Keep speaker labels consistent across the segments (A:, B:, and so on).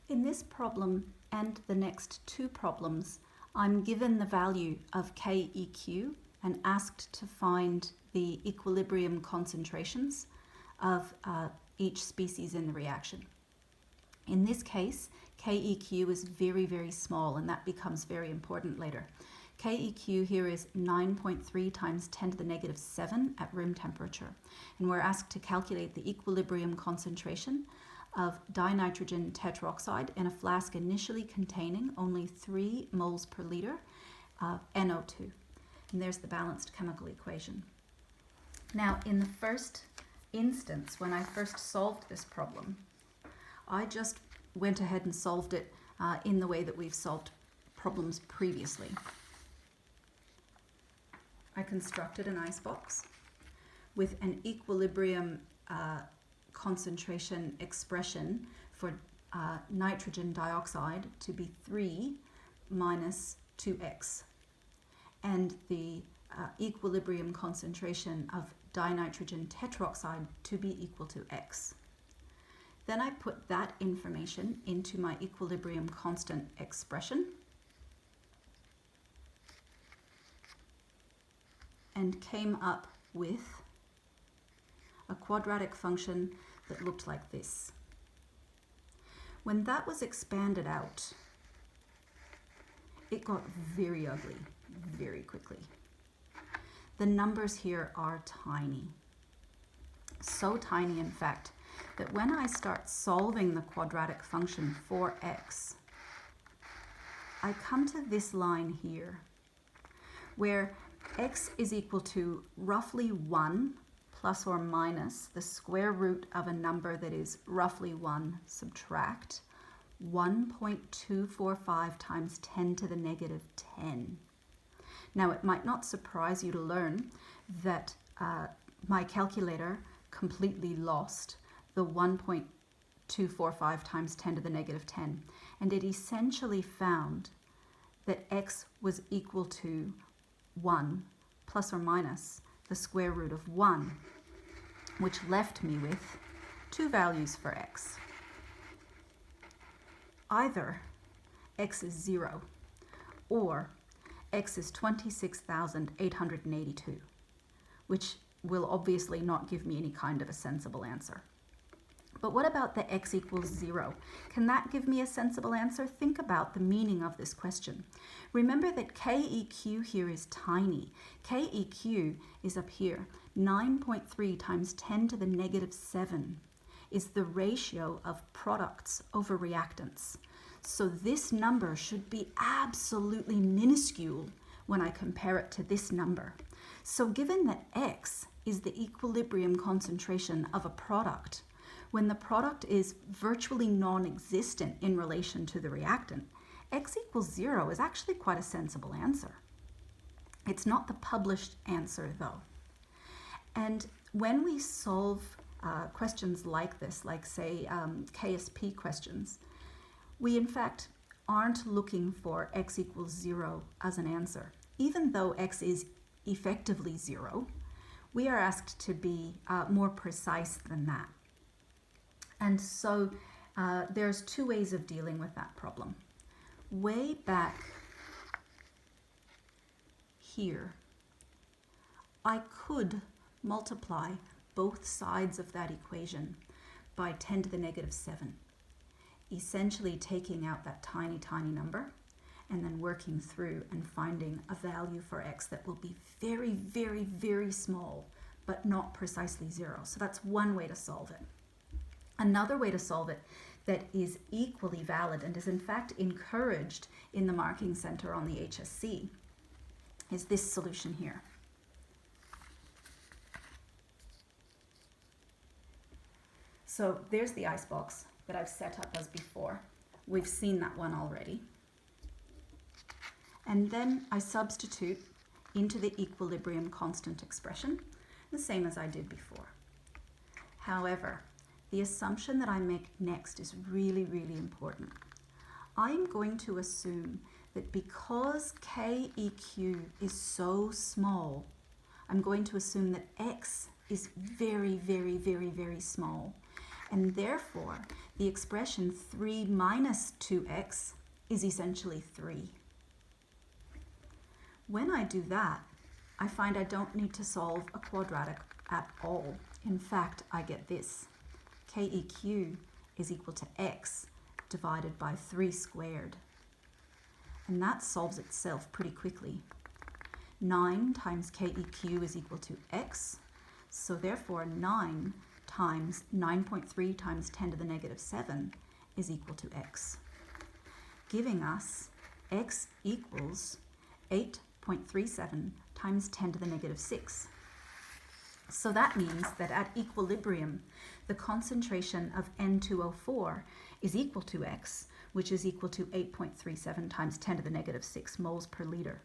A: In this problem and the next two problems, I'm given the value of KEQ and asked to find the equilibrium concentrations of each species in the reaction. In this case, KEQ is very, very small, and that becomes very important later. KEQ here is 9.3 times 10 to the negative 7 at room temperature. And we're asked to calculate the equilibrium concentration of dinitrogen tetroxide in a flask initially containing only 3 moles per liter of NO2. And there's the balanced chemical equation. Now, in the first instance, when I first solved this problem, I just went ahead and solved it in the way that we've solved problems previously. I constructed an icebox with an equilibrium concentration expression for nitrogen dioxide to be 3 minus 2x, and the equilibrium concentration of dinitrogen tetroxide to be equal to x. Then I put that information into my equilibrium constant expression and came up with a quadratic function that looked like this. When that was expanded out, it got very ugly very quickly. The numbers here are tiny. So tiny, in fact, that when I start solving the quadratic function for x, I come to this line here, where x is equal to roughly 1 plus or minus the square root of a number that is roughly 1, subtract 1.245 times 10 to the negative 10. Now, it might not surprise you to learn that my calculator completely lost the 1.245 times 10 to the negative 10, and it essentially found that x was equal to 1 plus or minus the square root of 1, which left me with two values for x. Either x is 0 or x is 26,882, which will obviously not give me any kind of a sensible answer. But what about the x equals 0? Can that give me a sensible answer? Think about the meaning of this question. Remember that KEQ here is tiny. KEQ is up here. 9.3 times 10 to the negative 7 is the ratio of products over reactants. So this number should be absolutely minuscule when I compare it to this number. So given that x is the equilibrium concentration of a product, when the product is virtually non-existent in relation to the reactant, x equals 0 is actually quite a sensible answer. It's not the published answer, though. And when we solve questions like this, like say KSP questions, we in fact aren't looking for x equals 0 as an answer. Even though x is effectively 0, we are asked to be more precise than that. And so there's two ways of dealing with that problem. Way back here, I could multiply both sides of that equation by 10 to the negative 7, essentially taking out that tiny, tiny number and then working through and finding a value for x that will be very, very, very small, but not precisely 0. So that's one way to solve it. Another way to solve it that is equally valid and is in fact encouraged in the Marking Center on the HSC is this solution here. So there's the icebox that I've set up as before. We've seen that one already. And then I substitute into the equilibrium constant expression, the same as I did before. However, the assumption that I make next is really, really important. I'm going to assume that because KEQ is so small, I'm going to assume that x is very, very, very, very small. And therefore, the expression 3 minus 2x is essentially 3. When I do that, I find I don't need to solve a quadratic at all. In fact, I get this. KEQ is equal to x divided by 3 squared. And that solves itself pretty quickly. 9 times KEQ is equal to x. So therefore, 9 times 9.3 times 10 to the negative 7 is equal to x, giving us x equals 8.37 times 10 to the negative 6. So that means that at equilibrium, the concentration of N2O4 is equal to x, which is equal to 8.37 times 10 to the negative 6 moles per liter.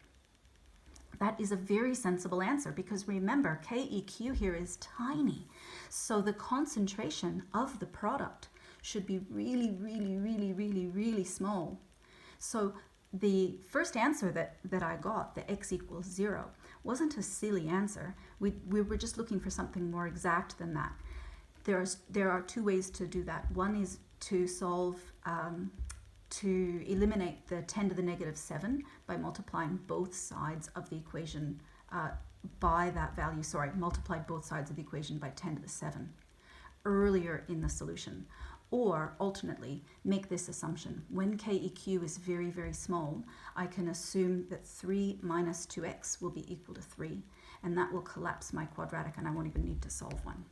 A: That is a very sensible answer because remember, KEQ here is tiny. So the concentration of the product should be really, really, really, really, really small. So the first answer that I got, the x equals 0, wasn't a silly answer. We were just looking for something more exact than that. There are two ways to do that. One is to solve, to eliminate the 10 to the negative 7 by multiplying both sides of the equation by that value. Sorry, multiply both sides of the equation by 10 to the 7 earlier in the solution. Or alternately, make this assumption. When KEQ is very, very small, I can assume that 3 minus 2x will be equal to 3, and that will collapse my quadratic and I won't even need to solve one.